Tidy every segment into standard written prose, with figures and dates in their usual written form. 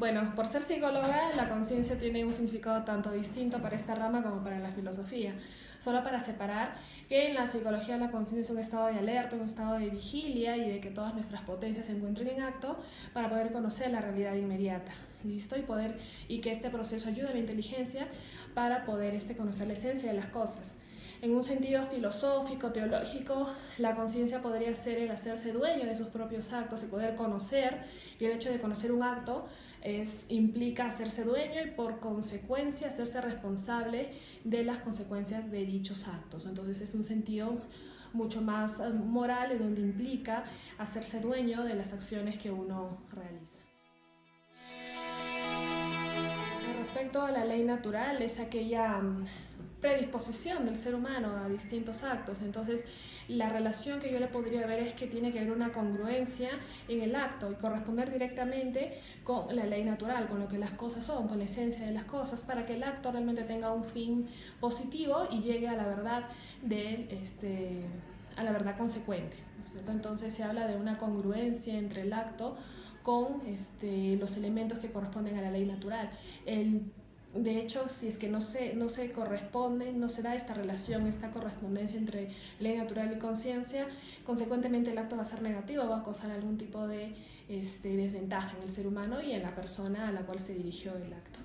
Bueno, por ser psicóloga, la conciencia tiene un significado tanto distinto para esta rama como para la filosofía. Solo para separar que en la psicología la conciencia es un estado de alerta, un estado de vigilia y de que todas nuestras potencias se encuentren en acto para poder conocer la realidad inmediata. ¿Listo? Y que este proceso ayude a la inteligencia para poder conocer la esencia de las cosas. En un sentido filosófico, teológico, la conciencia podría ser el hacerse dueño de sus propios actos y poder conocer, y el hecho de conocer un acto implica hacerse dueño y por consecuencia hacerse responsable de las consecuencias de dichos actos. Entonces es un sentido mucho más moral, en donde implica hacerse dueño de las acciones que uno realiza. Respecto a la ley natural, es aquella predisposición del ser humano a distintos actos. Entonces, la relación que yo le podría ver es que tiene que haber una congruencia en el acto y corresponder directamente con la ley natural, con lo que las cosas son, con la esencia de las cosas, para que el acto realmente tenga un fin positivo y llegue a la verdad a la verdad consecuente, ¿cierto? Entonces se habla de una congruencia entre el acto con los elementos que corresponden a la ley natural. De hecho, si es que no se corresponde, no se da esta relación, esta correspondencia entre ley natural y conciencia, consecuentemente el acto va a ser negativo, va a causar algún tipo de desventaja en el ser humano y en la persona a la cual se dirigió el acto.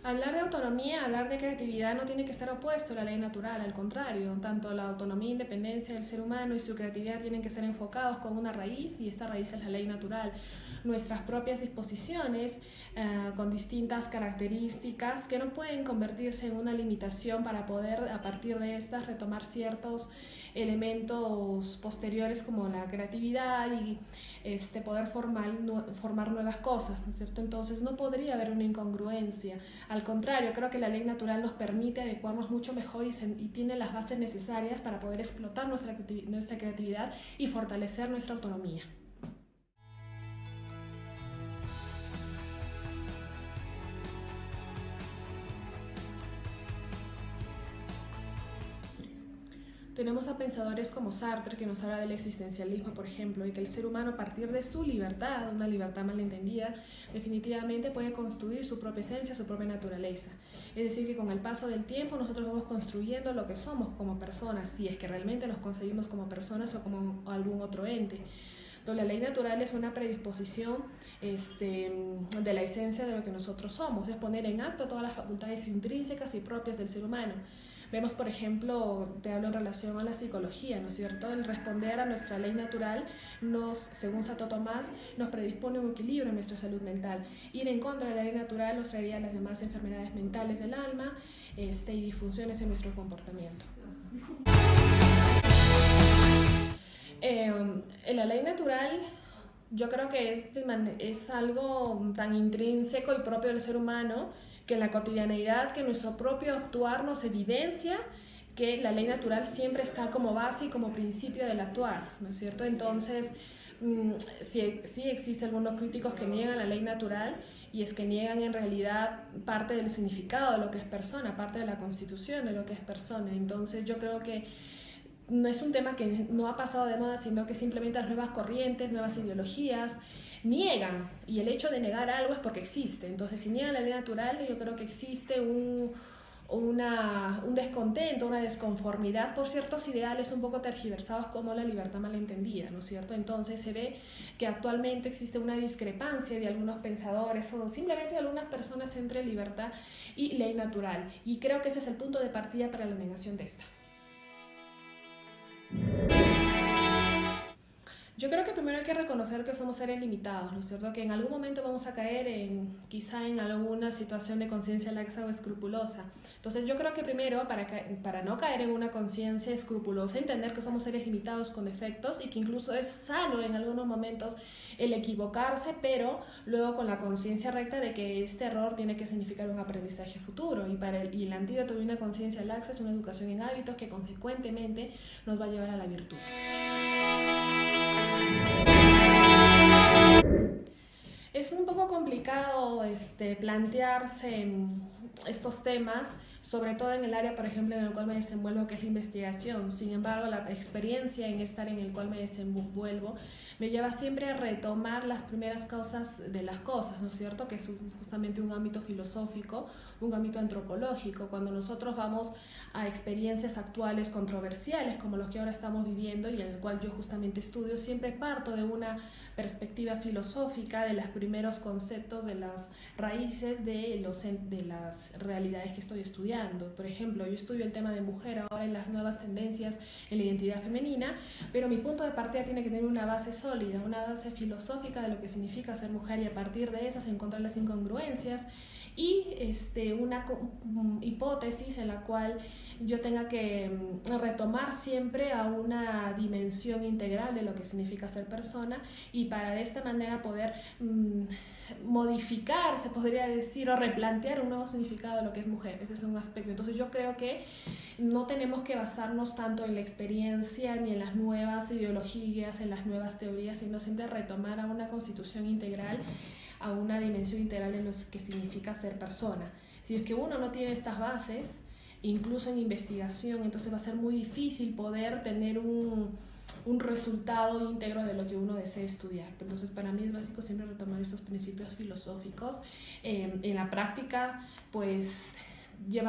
Hablar de autonomía, hablar de creatividad no tiene que estar opuesto a la ley natural, al contrario, tanto la autonomía e independencia del ser humano y su creatividad tienen que ser enfocados con una raíz y esta raíz es la ley natural. Nuestras propias disposiciones con distintas características que no pueden convertirse en una limitación para poder a partir de estas retomar ciertos elementos posteriores como la creatividad y poder formar nuevas cosas, ¿no es cierto? Entonces no podría haber una incongruencia. Al contrario, creo que la ley natural nos permite adecuarnos mucho mejor y tiene las bases necesarias para poder explotar nuestra creatividad y fortalecer nuestra autonomía. Tenemos a pensadores como Sartre, que nos habla del existencialismo, por ejemplo, y que el ser humano a partir de su libertad, una libertad malentendida, definitivamente puede construir su propia esencia, su propia naturaleza. Es decir, que con el paso del tiempo nosotros vamos construyendo lo que somos como personas, si es que realmente nos concebimos como personas o como algún otro ente. Entonces, la ley natural es una predisposición de la esencia de lo que nosotros somos, es poner en acto todas las facultades intrínsecas y propias del ser humano. Vemos, por ejemplo, te hablo en relación a la psicología, ¿no es cierto? El responder a nuestra ley natural según Santo Tomás, nos predispone a un equilibrio en nuestra salud mental. Ir en contra de la ley natural nos traería las demás enfermedades mentales del alma y disfunciones en nuestro comportamiento. En la ley natural yo creo que es algo tan intrínseco y propio del ser humano que en la cotidianeidad, que nuestro propio actuar nos evidencia que la ley natural siempre está como base y como principio del actuar, ¿no es cierto? Entonces, sí existen algunos críticos que niegan la ley natural y es que niegan en realidad parte del significado de lo que es persona, parte de la constitución de lo que es persona. Entonces yo creo que no es un tema que no ha pasado de moda, sino que simplemente las nuevas corrientes, nuevas ideologías niegan, y el hecho de negar algo es porque existe. Entonces, si niegan la ley natural, yo creo que existe un descontento, una desconformidad por ciertos ideales un poco tergiversados como la libertad malentendida, ¿no es cierto? Entonces se ve que actualmente existe una discrepancia de algunos pensadores o simplemente de algunas personas entre libertad y ley natural, y creo que ese es el punto de partida para la negación de esta. Yo creo que primero hay que reconocer que somos seres limitados, ¿no es cierto? Que en algún momento vamos a caer quizá en alguna situación de conciencia laxa o escrupulosa. Entonces yo creo que primero, para no caer en una conciencia escrupulosa, entender que somos seres limitados con defectos y que incluso es sano en algunos momentos el equivocarse, pero luego con la conciencia recta de que este error tiene que significar un aprendizaje futuro. Y el antídoto de una conciencia laxa es una educación en hábitos que consecuentemente nos va a llevar a la virtud. Es un poco complicado plantearse estos temas sobre todo en el área, por ejemplo, en el cual me desenvuelvo, que es la investigación. Sin embargo, la experiencia en esta área en el cual me desenvuelvo me lleva siempre a retomar las primeras causas de las cosas, ¿no es cierto? Que es justamente un ámbito filosófico, un ámbito antropológico. Cuando nosotros vamos a experiencias actuales controversiales como los que ahora estamos viviendo y en el cual yo justamente estudio, siempre parto de una perspectiva filosófica, de los primeros conceptos, de las raíces de las realidades que estoy estudiando. Por ejemplo, yo estudio el tema de mujer ahora en las nuevas tendencias en la identidad femenina, pero mi punto de partida tiene que tener una base sólida, una base filosófica de lo que significa ser mujer, y a partir de esas encontrar las incongruencias y una hipótesis en la cual yo tenga que retomar siempre a una dimensión integral de lo que significa ser persona, y para de esta manera poder modificar, se podría decir, o replantear un nuevo significado de lo que es mujer. Ese es un aspecto. Entonces yo creo que no tenemos que basarnos tanto en la experiencia ni en las nuevas ideologías, en las nuevas teorías, sino siempre retomar a una constitución integral, a una dimensión integral en lo que significa ser persona. Si es que uno no tiene estas bases, incluso en investigación, entonces va a ser muy difícil poder tener un resultado íntegro de lo que uno desea estudiar. Entonces para mí es básico siempre retomar estos principios filosóficos. En la práctica, pues llevar